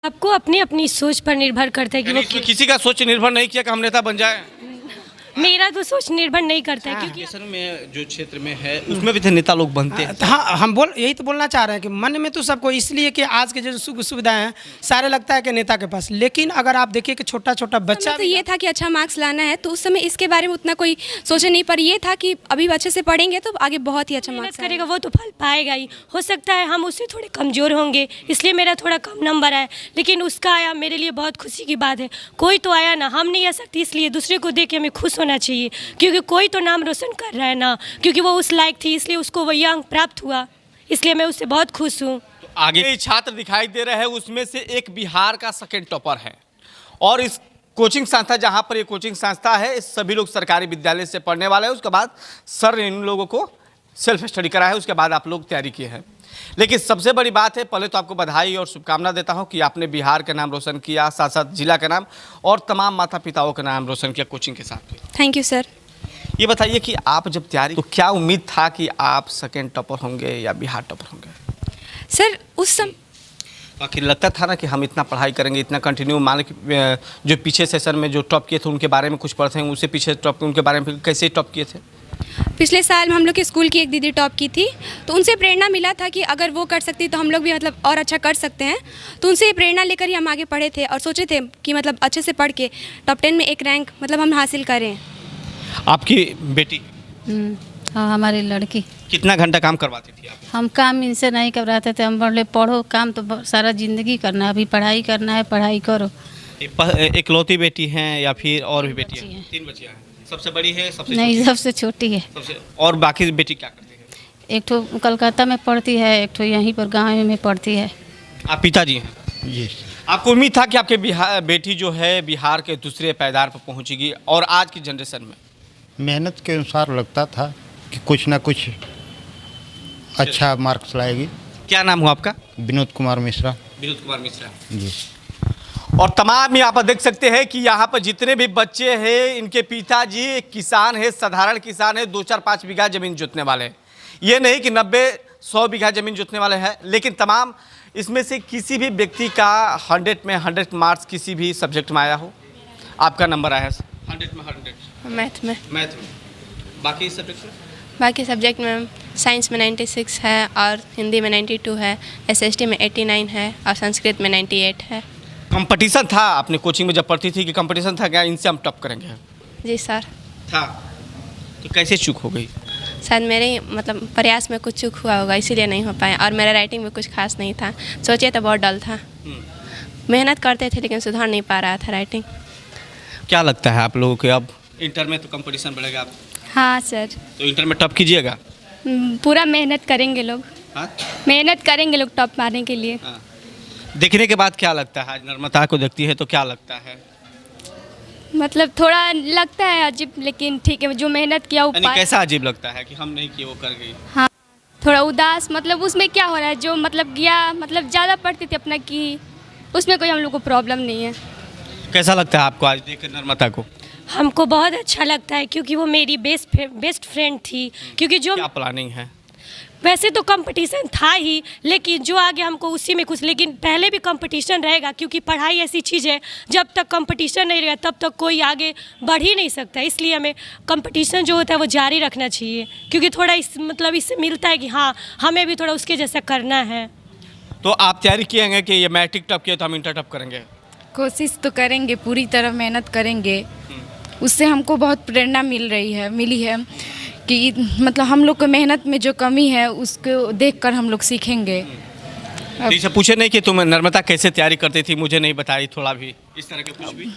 आपको अपनी अपनी सोच पर निर्भर करता है कि वो किसी का सोच निर्भर नहीं किया कि हम नेता बन जाए। मेरा तो सोच निर्भर नहीं करता है क्योंकि एजुकेशन में जो क्षेत्र में है उसमें भी तो नेता लोग बनते हैं। हाँ, हम यही तो बोलना चाह रहे हैं कि मन में तो सबको इसलिए कि आज के जो सुख सुविधाएं हैं सारे लगता है कि नेता के पास, लेकिन अगर आप देखिए कि छोटा छोटा बच्चा तो ये था कि अच्छा मार्क्स लाना है, तो उस समय इसके बारे में उतना कोई सोचे नहीं, पर ये था कि अभी अच्छे से पढ़ेंगे तो आगे बहुत ही अच्छा मेहनत मार्क्स करेगा वो तो फल पाएगा ही। हो सकता है हम उससे थोड़े कमज़ोर होंगे इसलिए मेरा थोड़ा कम नंबर आया, लेकिन उसका आया मेरे लिए बहुत खुशी की बात है। कोई तो आया ना, हम नहीं आ सकते, इसलिए दूसरे को देख के हमें खुश होना चाहिए क्योंकि कोई तो नाम रोशन कर रहा है ना, क्योंकि वो उस लायक थी इसलिए उसको वही अंक प्राप्त हुआ, इसलिए मैं उससे बहुत खुश हूँ। तो आगे छात्र दिखाई दे रहे हैं, उसमें से एक बिहार का सेकेंड टॉपर है और इस कोचिंग संस्था जहां पर ये कोचिंग संस्था है सभी लोग सरकारी विद्यालय से पढ़ने वाले हैं। उसके बाद सर ने इन लोगों को सेल्फ स्टडी कराया है, उसके बाद आप लोग तैयारी किए हैं। लेकिन सबसे बड़ी बात है, पहले तो आपको बधाई और शुभकामना देता हूं कि आपने बिहार का नाम रोशन किया, साथ साथ जिला का नाम और तमाम माता पिताओं का नाम रोशन किया कोचिंग के साथ। Thank you sir. ये बताइए कि आप जब तैयारी तो क्या उम्मीद था कि आप सेकेंड टॉपर होंगे या बिहार टॉपर होंगे? सर उस समय आखिर लगता था ना कि हम इतना पढ़ाई करेंगे, इतना कंटिन्यू, मान लो जो पीछे सेशन में जो टॉप किए थे उनके बारे में कुछ पढ़ते हैं, उससे पीछे टॉप उनके बारे में कैसे टॉप किए थे? पिछले साल हम लोग के स्कूल की एक दीदी टॉप की थी, तो उनसे प्रेरणा मिला था कि अगर वो कर सकती तो हम लोग भी मतलब और अच्छा कर सकते हैं। तो उनसे प्रेरणा लेकर ही हम आगे पढ़े थे और सोचे थे कि मतलब अच्छे से पढ़ के टॉप 10 में एक रैंक मतलब हम हासिल करें। आपकी बेटी? हाँ, हमारी लड़की। कितना घंटा काम करवाती थी आप? हम काम इनसे नहीं करवाते थे, हम बोले पढ़ो, काम तो सारा ज़िंदगी करना है, अभी पढ़ाई करना है, पढ़ाई करो। इकलौती बेटी हैं या फिर और भी बेटियां हैं? हैं। 3 बच्चियां हैं। सबसे बड़ी है, सबसे नहीं, सबसे छोटी है। सबसे और बाकी बेटी क्या करती है? एक तो कलकत्ता में पढ़ती है, एक तो यहीं पर गाँव में पढ़ती है। आप पिताजी हैं जी। आपको उम्मीद था कि आपके बेटी जो है बिहार के दूसरे पायदार पर पहुंचेगी और आज की जनरेशन में? मेहनत के अनुसार लगता था कि कुछ ना कुछ अच्छा मार्क्स लाएगी। क्या नाम हुआ आपका? विनोद कुमार मिश्रा। विनोद कुमार मिश्रा जी। और तमाम यहाँ पर देख सकते हैं कि यहाँ पर जितने भी बच्चे हैं इनके पिताजी एक किसान है, साधारण किसान है, 2-4-5 बीघा जमीन जोतने वाले हैं। ये नहीं कि 90-100 बीघा जमीन जोतने वाले हैं, लेकिन तमाम इसमें से किसी भी व्यक्ति का 100 में 100 मार्क्स किसी भी सब्जेक्ट में आया हो? आपका नंबर आया है 100 में 100? मैथ में। बाकी सब्जेक्ट में? बाकी सब्जेक्ट में साइंस में 96 है और हिंदी में 92 है, SST में 89 है और संस्कृत में 98 है। कंपटीशन था अपने कोचिंग में जब पढ़ती थी कि कंपटीशन था क्या इनसे हम टॉप करेंगे? जी सर। था। तो कैसे चूक हो गई? शायद मेरे ही मतलब प्रयास में कुछ चूक हुआ होगा, इसीलिए नहीं हो पाया। और मेरा राइटिंग में कुछ खास नहीं था, सोचे तो बहुत डल था। मेहनत करते थे लेकिन सुधार नहीं पा रहा था राइटिंग। क्या लगता है आप लोगों को अब इंटर में तो कंपटीशन बढ़ेगा? आप हाँ सर, तो इंटर में टॉप कीजिएगा? पूरा मेहनत करेंगे लोग। हाँ? मेहनत करेंगे लोग टॉप मारने के लिए। हाँ। देखने के बाद क्या लगता है? आज नर्मदा को देखती है तो क्या लगता है? मतलब थोड़ा लगता है अजीब, लेकिन ठीक है, जो मेहनत किया वो यानी कैसा अजीब लगता है कि हम नहीं किए वो कर गई? हाँ, थोड़ा उदास, मतलब उसमें क्या हो रहा है, जो मतलब गया मतलब ज़्यादा पढ़ती थी अपना की, उसमें कोई हम लोग को प्रॉब्लम नहीं है। कैसा लगता है आपको आज देख नर्मदा को? हमको बहुत अच्छा लगता है क्योंकि वो मेरी बेस्ट फ्रेंड थी। क्योंकि जो क्या प्लानिंग है? वैसे तो कंपटीशन था ही, लेकिन जो आगे हमको उसी में कुछ, लेकिन पहले भी कंपटीशन रहेगा क्योंकि पढ़ाई ऐसी चीज़ है जब तक कंपटीशन नहीं रहेगा तब तक कोई आगे बढ़ ही नहीं सकता। इसलिए हमें कंपटीशन जो होता है वो जारी रखना चाहिए क्योंकि थोड़ा इससे मिलता है कि हाँ हमें भी थोड़ा उसके जैसा करना है। तो आप तैयारी किएंगे कि ये मैट्रिक टॉप किया तो हम इंटर टॉप करेंगे? कोशिश तो करेंगे, पूरी तरह मेहनत करेंगे। उससे हमको बहुत प्रेरणा मिली है कि मतलब हम लोग को मेहनत में जो कमी है उसको देखकर हम लोग सीखेंगे। इसे पूछे नहीं कि तुम नर्मदा कैसे तैयारी करती थी, मुझे नहीं बताई थोड़ा भी, इस तरह के कुछ भी?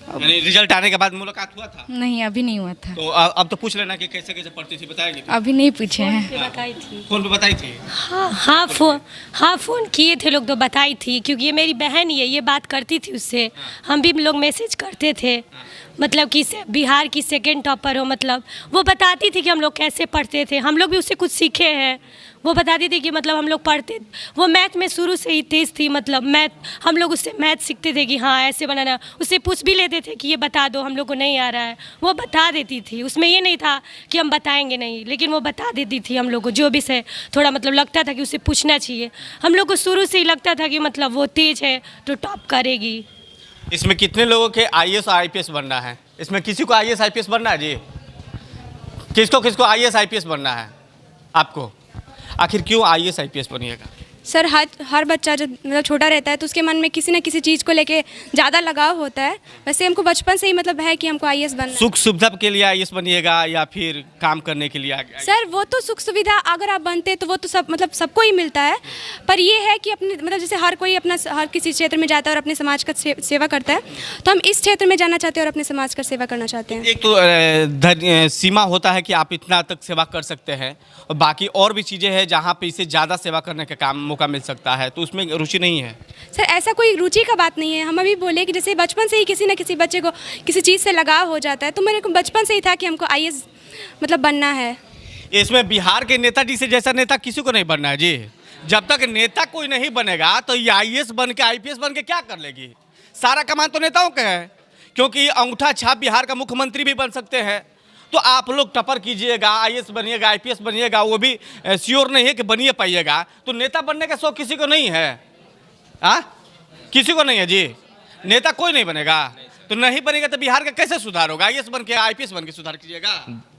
यानी रिजल्ट आने के बाद मुलाकात हुआ था? नहीं, अभी नहीं हुआ था। तो अब तो पूछ लेना कि कैसे कैसे पढ़ती थी, बताएगी? अभी नहीं पूछे हैं। फोन पे बताई थी? हाँ फ़ोन किए थे लोग तो बताई थी क्योंकि ये मेरी बहन ही है, ये बात करती थी उससे। हम भी लोग मैसेज करते थे मतलब कि बिहार की सेकंड टॉपर हो, मतलब वो बताती थी कि हम लोग कैसे पढ़ते थे। हम लोग भी उससे कुछ सीखे हैं, वो बताती थी कि मतलब हम लोग पढ़ते, वो मैथ में शुरू से ही तेज़ थी, मतलब मैथ हम लोग उससे मैथ सीखते थे कि हाँ ऐसे बनाना, उससे पूछ भी लेते थे कि ये बता दो, हम लोग को नहीं आ रहा है, वो बता देती थी। उसमें ये नहीं था कि हम बताएंगे नहीं, लेकिन वो बता देती थी हम लोग को जो भी से थोड़ा मतलब लगता था कि उससे पूछना चाहिए। हम लोग को शुरू से ही लगता था कि मतलब वो तेज़ है तो टॉप करेगी। इसमें कितने लोगों के आईएएस और आईपीएस बनना है? इसमें किसी को आईएएस आईपीएस बनना है जी? किसको किसको आईएएस आईपीएस बनना है आपको? आखिर क्यों आईएएस आईपीएस बनिएगा? सर हर बच्चा जब मतलब छोटा रहता है तो उसके मन में किसी न किसी चीज़ को लेके ज़्यादा लगाव होता है। वैसे हमको बचपन से ही मतलब है कि हमको आईएएस बनना है। सुख सुविधा के लिए आईएएस बनिएगा या फिर काम करने के लिए? सर वो तो सुख सुविधा अगर आप बनते तो वो तो सब मतलब सबको ही मिलता है, पर ये है कि अपने मतलब जैसे हर कोई अपना हर किसी क्षेत्र में जाता है और अपने समाज का सेवा करता है, तो हम इस क्षेत्र में जाना चाहते हैं और अपने समाज का सेवा करना चाहते हैं। एक तो सीमा होता है कि आप इतना तक सेवा कर सकते हैं, और बाकी और भी चीज़ें हैं जहाँ पे इसे ज़्यादा सेवा करने का मौका मिल सकता है, तो उसमें रुचि नहीं है? सर ऐसा कोई रुचि का बात नहीं है। हम अभी बोले कि जैसे बचपन से ही किसी न किसी बच्चे को किसी चीज़ से लगाव हो जाता है, तो मेरे को बचपन से ही था कि हमको आईएएस मतलब बनना है। इसमें बिहार के नेताजी से जैसा नेता किसी को नहीं बनना है जी। जब तक नेता कोई नहीं बनेगा तो ये आईएएस बन के आईपीएस बन के क्या कर लेगी? सारा कमान तो नेताओं का है, क्योंकि अंगूठा छाप बिहार का मुख्यमंत्री भी बन सकते हैं। तो आप लोग टपर कीजिएगा, आईएएस बनिएगा, आईपीएस बनिएगा, वो भी श्योर नहीं है कि बनिए पाइएगा। तो नेता बनने का शौक किसी को नहीं है? किसी को नहीं है जी। नेता कोई नहीं बनेगा, तो नहीं बनेगा तो बिहार का कैसे सुधार होगा? आईएएस बन के आईपीएस बन के सुधार कीजिएगा?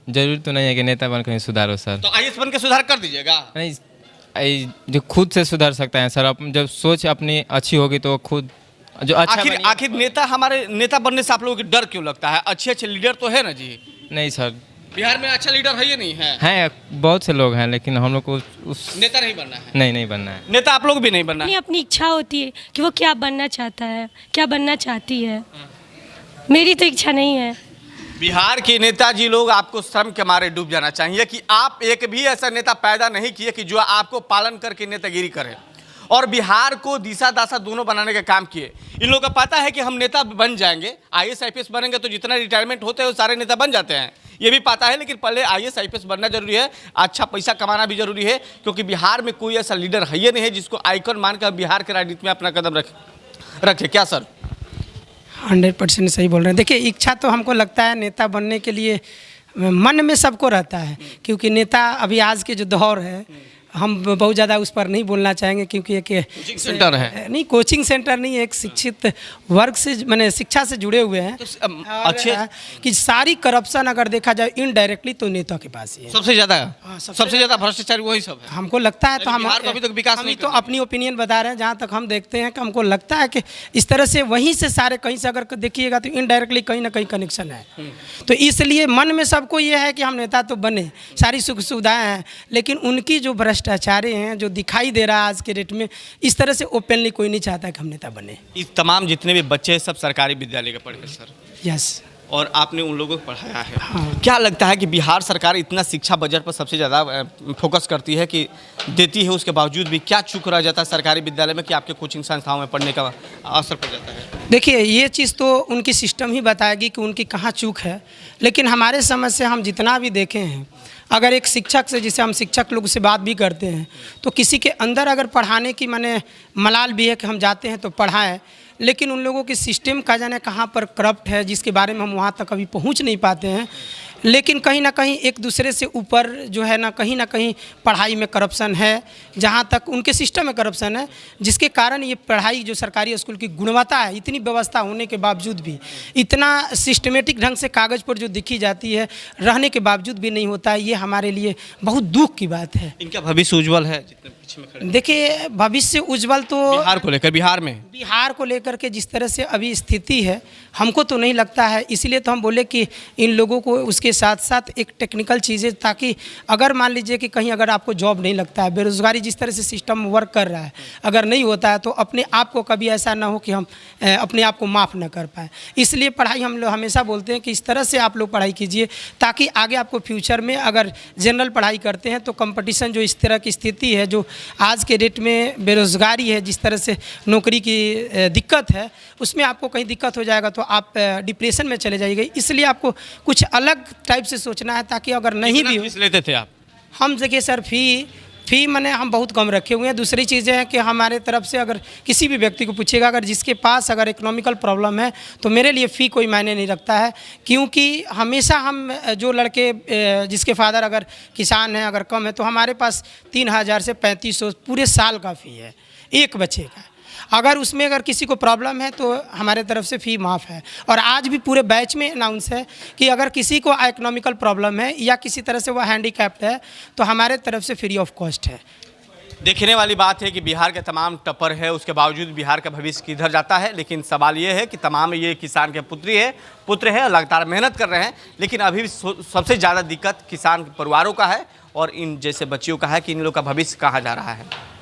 जरूरी तो नहीं है कि नेता बन के सुधार हो सर। तो आईएएस बन के सुधार कर दीजिएगा। नहीं, जो खुद से सुधार सकते हैं सर। जब सोच अपनी अच्छी होगी तो खुद जो अच्छा आखिर नेता, हमारे नेता बनने से आप लोगों को डर क्यों लगता है? अच्छे अच्छे लीडर तो है ना जी। नहीं सर, बिहार में अच्छा लीडर है या नहीं है? हैं, बहुत से लोग हैं, लेकिन हम लोग को उस नेता नहीं बनना है। नहीं बनना है। नेता आप लोग भी नहीं बनना है। अपनी इच्छा होती है कि वो क्या बनना चाहता है, क्या बनना चाहती है। मेरी तो इच्छा नहीं है। बिहार के नेताजी लोग आपको शर्म के मारे डूब जाना चाहिए कि आप एक भी ऐसा नेता पैदा नहीं किए कि जो आपको पालन करके नेतागिरी करे और बिहार को दिशा दासा दोनों बनाने का काम किए। इन लोगों का पता है कि हम नेता बन जाएंगे, आईएएस आईपीएस बनेंगे तो जितना रिटायरमेंट होते हैं वो सारे नेता बन जाते हैं, ये भी पता है। लेकिन पहले आईएएस आईपीएस बनना जरूरी है, अच्छा पैसा कमाना भी जरूरी है, क्योंकि बिहार में कोई ऐसा लीडर है ही नहीं है जिसको आइकन मानकर बिहार के राजनीति में अपना कदम रखे। क्या सर? 100% सही बोल रहे हैं। देखिए, इच्छा तो हमको लगता है नेता बनने के लिए मन में सबको रहता है, क्योंकि नेता अभी आज के जो दौर है, हम बहुत ज़्यादा उस पर नहीं बोलना चाहेंगे, क्योंकि एक कोचिंग सेंटर है। नहीं, कोचिंग सेंटर नहीं, एक शिक्षित वर्ग से मैंने शिक्षा से जुड़े हुए हैं। तो अच्छे कि सारी करप्शन अगर देखा जाए इनडायरेक्टली तो नेता के पास ही है। सबसे ज़्यादा भ्रष्टाचार वही सब है। हमको लगता है, तो हम अभी तक विकास नहीं तो अपनी ओपिनियन बता रहे हैं, जहाँ तक हम देखते हैं कि हमको लगता है कि इस तरह से वहीं से सारे कहीं से अगर देखिएगा तो इनडायरेक्टली कहीं ना कहीं कनेक्शन है। तो इसलिए मन में सबको ये है कि हम नेता तो बने, सारी सुख सुविधाएं हैं, लेकिन उनकी जो भ्रष्टाचारी हैं जो दिखाई दे रहा है आज के डेट में, इस तरह से ओपनली कोई नहीं चाहता कि हम नेता बने। इस तमाम जितने भी बच्चे हैं सब सरकारी विद्यालय के पढ़े हैं सर? यस। और आपने उन लोगों को पढ़ाया है। हाँ। क्या लगता है कि बिहार सरकार इतना शिक्षा बजट पर सबसे ज़्यादा फोकस करती है कि देती है, उसके बावजूद भी क्या चूक रह जाता है सरकारी विद्यालय में कि आपके कोचिंग संस्थाओं में पढ़ने का असर पड़ जाता है? देखिए, ये चीज़ तो उनकी सिस्टम ही बताएगी कि उनकी कहाँ चूक है, लेकिन हमारे समझ से हम जितना भी देखे हैं, अगर एक शिक्षक से, जिसे हम शिक्षक लोग से बात भी करते हैं, तो किसी के अंदर अगर पढ़ाने की माने मलाल भी है कि हम जाते हैं तो पढ़ाएं, लेकिन उन लोगों की सिस्टम का जाने कहाँ पर करप्ट है, जिसके बारे में हम वहाँ तक अभी पहुँच नहीं पाते हैं। लेकिन कहीं ना कहीं एक दूसरे से ऊपर जो है ना कहीं पढ़ाई में करप्शन है, जहाँ तक उनके सिस्टम में करप्शन है, जिसके कारण ये पढ़ाई जो सरकारी स्कूल की गुणवत्ता है, इतनी व्यवस्था होने के बावजूद भी, इतना सिस्टमेटिक ढंग से कागज़ पर जो दिखी जाती है रहने के बावजूद भी नहीं होता है। ये हमारे लिए बहुत दुख की बात है। इनका भविष्य उज्जवल है जितने पीछे में खड़े? देखिए, भविष्य उज्जवल तो बिहार को लेकर, बिहार को लेकर के जिस तरह से अभी स्थिति है, हमको तो नहीं लगता है। इसलिए तो हम बोले कि इन लोगों को उसके साथ साथ एक टेक्निकल चीज़ें, ताकि अगर मान लीजिए कि कहीं अगर आपको जॉब नहीं लगता है, बेरोज़गारी जिस तरह से सिस्टम वर्क कर रहा है, अगर नहीं होता है तो अपने आप को कभी ऐसा ना हो कि हम अपने आप को माफ़ न कर पाएँ। इसलिए पढ़ाई हम लोग हमेशा बोलते हैं कि इस तरह से आप लोग पढ़ाई कीजिए, ताकि आगे आपको फ्यूचर में अगर जनरल पढ़ाई करते हैं तो कंपटीशन जो इस तरह की स्थिति है, जो आज के डेट में बेरोज़गारी है, जिस तरह से नौकरी की दिक्कत है, उसमें आपको कहीं दिक्कत हो जाएगा तो आप डिप्रेशन में चले जाइएगा। इसलिए आपको कुछ अलग टाइप से सोचना है, ताकि अगर नहीं भी फीस लेते थे आप? हम देखिए सर, फ़ी फ़ी मैंने हम बहुत कम रखे हुए हैं। दूसरी चीज़ें हैं कि हमारे तरफ से अगर किसी भी व्यक्ति को पूछिएगा, अगर जिसके पास अगर इकोनॉमिकल प्रॉब्लम है तो मेरे लिए फ़ी कोई मायने नहीं रखता है, क्योंकि हमेशा हम जो लड़के जिसके फादर अगर किसान हैं, अगर कम है, तो हमारे पास 3000 से 3500 पूरे साल का फ़ी है एक बच्चे का। अगर उसमें अगर किसी को प्रॉब्लम है तो हमारे तरफ से फ़ी माफ़ है। और आज भी पूरे बैच में अनाउंस है कि अगर किसी को इकोनॉमिकल प्रॉब्लम है या किसी तरह से वह हैंडीकैप्ड है तो हमारे तरफ से फ्री ऑफ कॉस्ट है। देखने वाली बात है कि बिहार के तमाम टॉपर है, उसके बावजूद बिहार का भविष्य किधर जाता है। लेकिन सवाल ये है कि तमाम ये किसान के पुत्र है, लगातार मेहनत कर रहे हैं, लेकिन अभी भी सबसे ज़्यादा दिक्कत किसान परिवारों का है और इन जैसे बच्चियों का है कि इन लोग का भविष्य कहाँ जा रहा है।